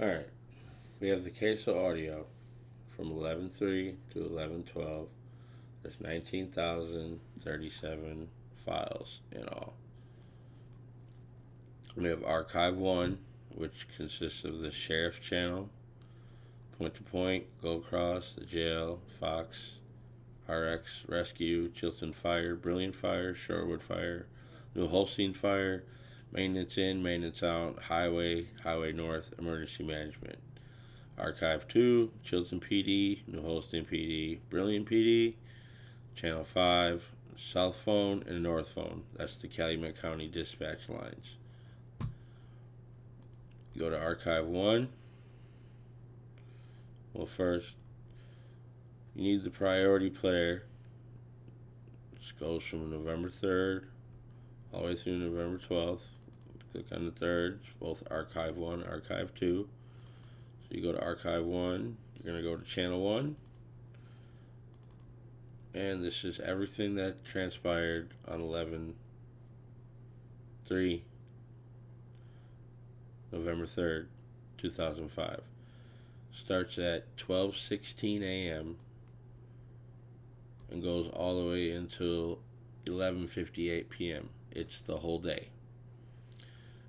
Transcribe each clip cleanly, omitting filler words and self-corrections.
Alright, we have the Caso audio from 11.3 to 11.12. There's 19,037 files in all. We have Archive 1, which consists of the Sheriff Channel, Point to Point, Gold Cross, the Jail, Fox, RX, Rescue, Chilton Fire, Brilliant Fire, Shorewood Fire, New Holstein Fire, Maintenance In, Maintenance Out, Highway, Highway North, Emergency Management. Archive 2, Chilton PD, New Holstein PD, Brilliant PD, Channel 5, South Phone, and North Phone. That's the Calumet County dispatch lines. You go to Archive 1. Well, first, you need the priority player, which goes from November 3rd all the way through November 12th. Click on the 3rd, it's both Archive 1 and Archive 2. So you go to Archive 1, you're going to go to Channel 1. And this is everything that transpired on 11/3, November 3rd, 2005. Starts at 12:16 a.m. and goes all the way until 11:58 p.m. It's the whole day.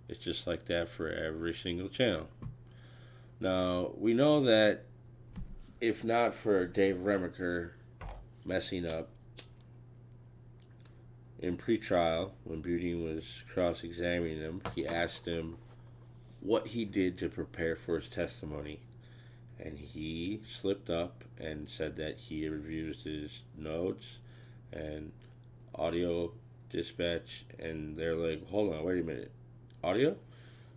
It's just like that for every single channel. Now, we know that if not for Dave Remaker messing up in pretrial, when Beauty was cross-examining him, he asked him what he did to prepare for his testimony. And he slipped up and said that he reviewed his notes and audio dispatch, and they're like, hold on, wait a minute, audio?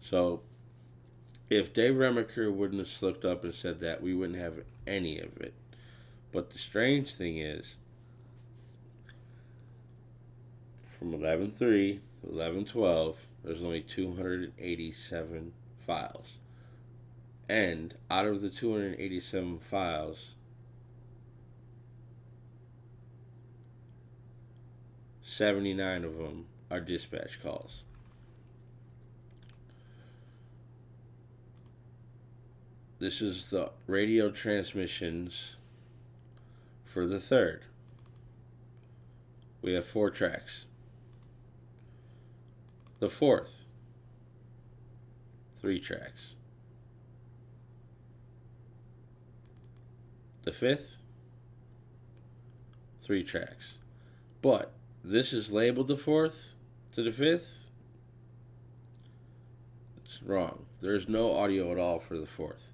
So if Dave Remaker wouldn't have slipped up and said that, we wouldn't have any of it. But the strange thing is, from 11.3 to 11.12, there's only 287 files. And out of the 287 files, 79 of them are dispatch calls. This is the radio transmissions for the 3rd. We have 4 tracks. The 4th, 3 tracks. The 5th, 3 tracks. But this is labeled the 4th to the 5th. It's wrong. There's no audio at all for the 4th.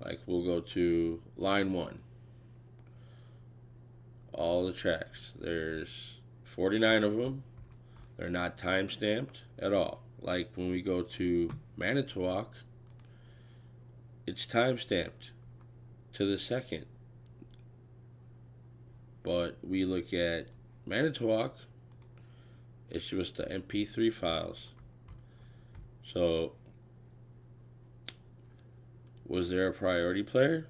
Like, we'll go to line 1. All the tracks. There's 49 of them. They're not time-stamped at all. Like, when we go to Manitowoc, it's time-stamped to the second. But we look at Manitowoc, it's just the MP3 files. So, was there a priority player?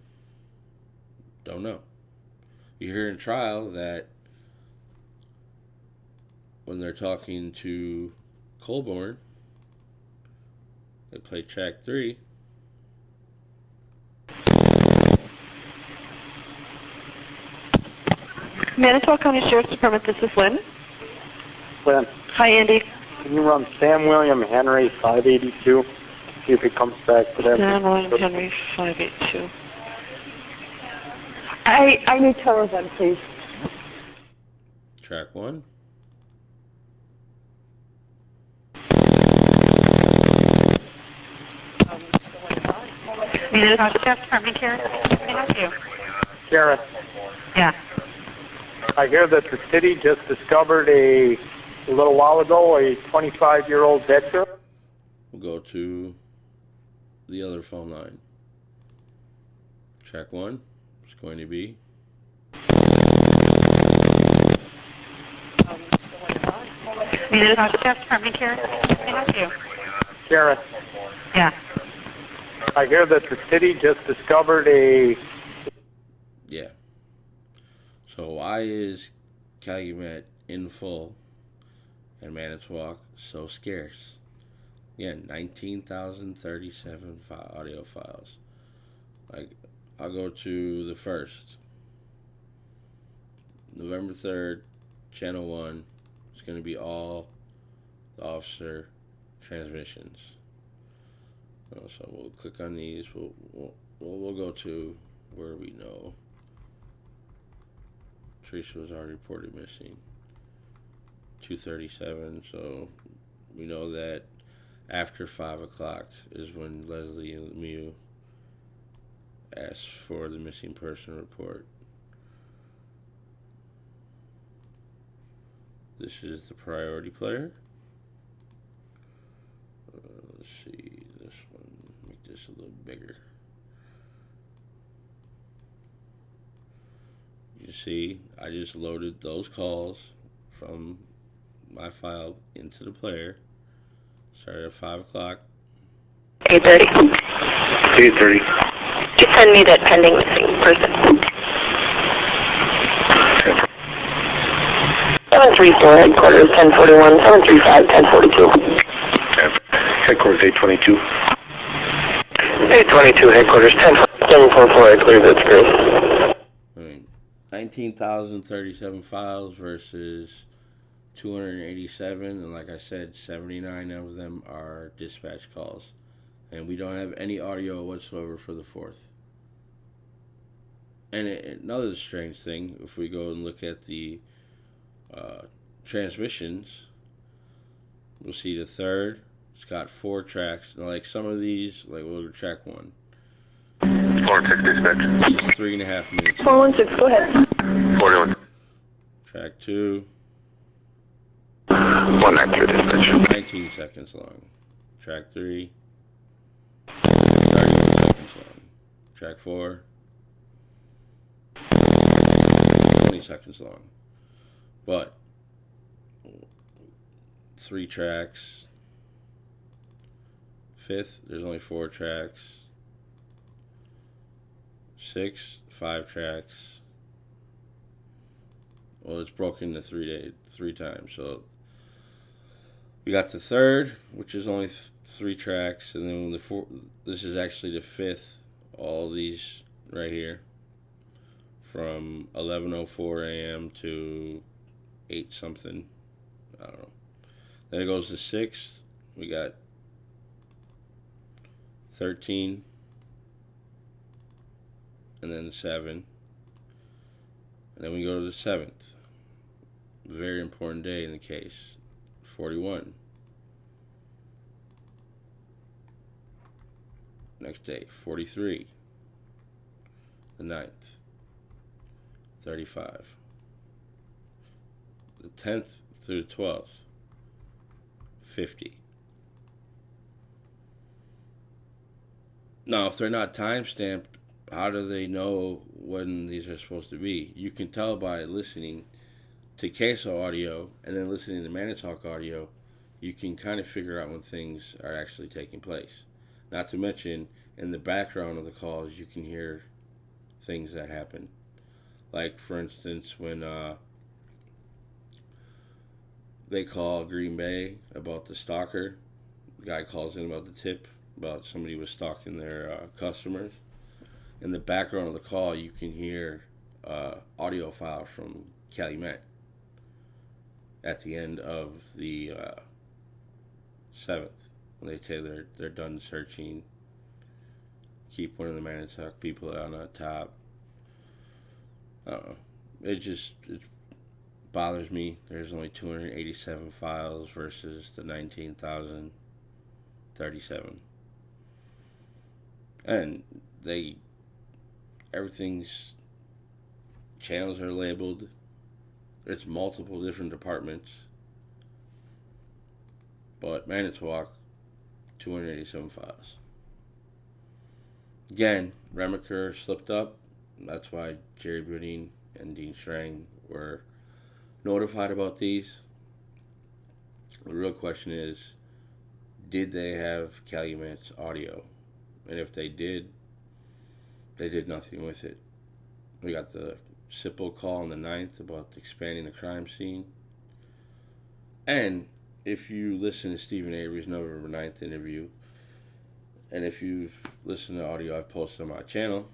Don't know. You hear in trial that when they're talking to Colborne, they play track 3. Manitowoc County Sheriff's Department, this is Lynn. Lynn, Hi, Andy. can you run Sam William Henry 582? See if he comes back today. Sam William Henry 582. I need tower then, please. Track 1. Manitowoc Sheriff's Department, Karen. Can I help you? Karen, Yeah. I hear that the city just discovered a little while ago a 25-year-old dead girl. We'll go to the other phone line. Track 1 is going to be Manitowoc Sheriff's Department, Karen. Can I help you? Karen, Yeah. I hear that the city just discovered a... Yeah. So why is Calumet in full and Manitowoc so scarce? Again, 19,037 audio files. Like, I'll go to the first. November 3rd, Channel 1. It's going to be all the officer transmissions. So we'll click on these. We'll go to where we know Teresa was already reported missing. 2:37. So we know that after 5 o'clock is when Leslie and Lemieux asked for the missing person report. This is the priority player. Let's see this one. Make this a little bigger. You see, I just loaded those calls from my file into the player. Started at 5 o'clock. 8:30. 8:30. Just send me that pending missing person. 734 headquarters 1041, 735 1042. Headquarters 822. 822 headquarters 744, I clear that's great. I mean, 19,037 files versus 287, and like I said, 79 of them are dispatch calls. And we don't have any audio whatsoever for the fourth. And another strange thing, if we go and look at the transmissions, we'll see the third. It's got 4 tracks. Now, like some of these, like we'll go track 1. 416 dispatch. This is 3.5 minutes. 416, go ahead. 41. Track 2, 193 dispatch. 19 seconds long. Track 3, 31 seconds long. Track 4, 20 seconds long. But 3 tracks. Fifth, there's only 4 tracks. 6, 5 tracks. Well, it's broken into 3 times. So we got the third, which is only 3 tracks, and then the fourth. This is actually the fifth. All these right here, from 11:04 a.m. to 8 something. I don't know. Then it goes to 6th. We got 13, and then 7, and then we go to the 7th. Very important day in the case. 41. Next day, 43. The 9th, 35. The 10th through the 12th, 50. Now, if they're not timestamped, how do they know when these are supposed to be? You can tell by listening to Caso audio and then listening to Manitalk audio. You can kind of figure out when things are actually taking place. Not to mention, in the background of the calls, you can hear things that happen. Like, for instance, when they call Green Bay about the stalker, the guy calls in about the tip, about somebody was stalking their customers. In the background of the call, you can hear audio file from Calumet at the end of the 7th, when they say they're done searching, keep one of the Manitowoc people on the top. I don't know. It bothers me. There's only 287 files versus the 19,037. And everything's channels are labeled. It's multiple different departments. But Manitowoc, 287 files. Again, Remaker slipped up. That's why Jerry Boudin and Dean Strang were notified about these. The real question is, did they have Calumet's audio? And if they did nothing with it. We got the Sipple call on the 9th about expanding the crime scene. And if you listen to Stephen Avery's November 9th interview, and if you've listened to audio I've posted on my channel,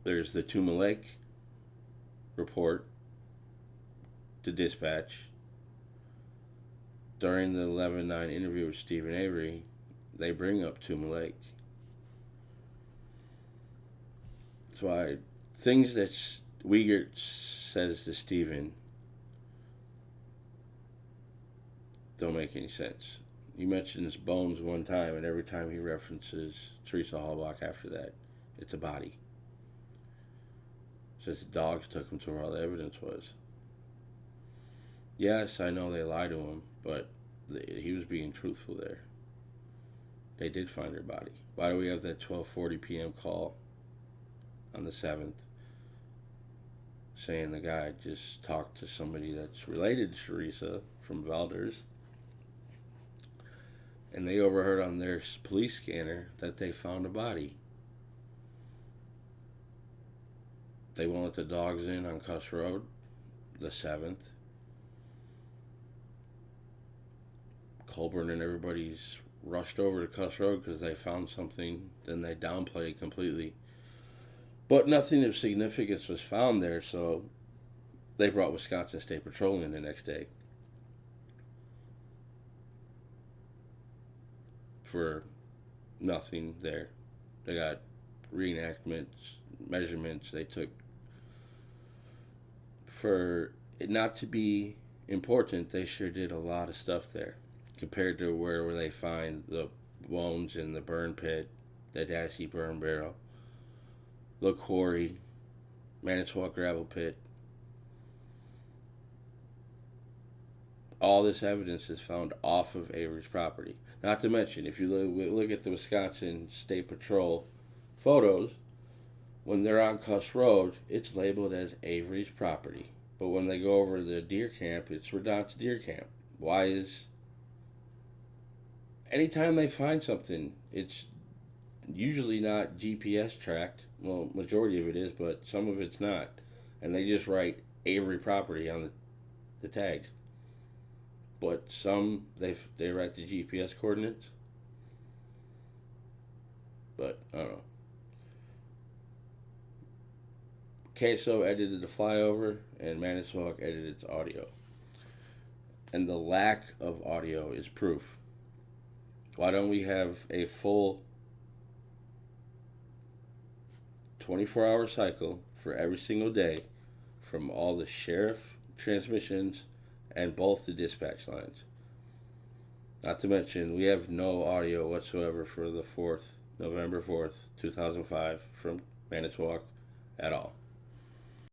there's the Tuma Lake report to dispatch. During the 11/9 interview with Stephen Avery, they bring up Tuma Lake. So things that Wiegert says to Stephen don't make any sense. He mentions bones one time, and every time he references Teresa Halbach after that, it's a body. Says the dogs took him to where all the evidence was. Yes, I know they lied to him, but he was being truthful there. They did find her body. Why do we have that 12:40 p.m. call on the 7th saying the guy just talked to somebody that's related to Teresa from Valders, and they overheard on their police scanner that they found a body? They won't let the dogs in on Cuss Road the 7th. Colburn and everybody's rushed over to Cuss Road because they found something. Then they downplay it completely. But nothing of significance was found there, so they brought Wisconsin State Patrol in the next day for nothing there. They got reenactments, measurements they took. For it not to be important, they sure did a lot of stuff there compared to where they find the bones in the burn pit, the Dassey burn barrel, the quarry, Manitowoc gravel pit. All this evidence is found off of Avery's property. Not to mention, if you look at the Wisconsin State Patrol photos, when they're on Cuss Road, it's labeled as Avery's property. But when they go over to the deer camp, it's Redon's deer camp. Why is... Anytime they find something, it's usually not GPS tracked. Well, majority of it is, but some of it's not. And they just write Avery property on the tags. But some, they write the GPS coordinates. But, I don't know. Caso edited the flyover, and Manitowoc edited its audio. And the lack of audio is proof. Why don't we have a full 24-hour cycle for every single day from all the sheriff transmissions and both the dispatch lines? Not to mention, we have no audio whatsoever for the November 4th, 2005 from Manitowoc at all.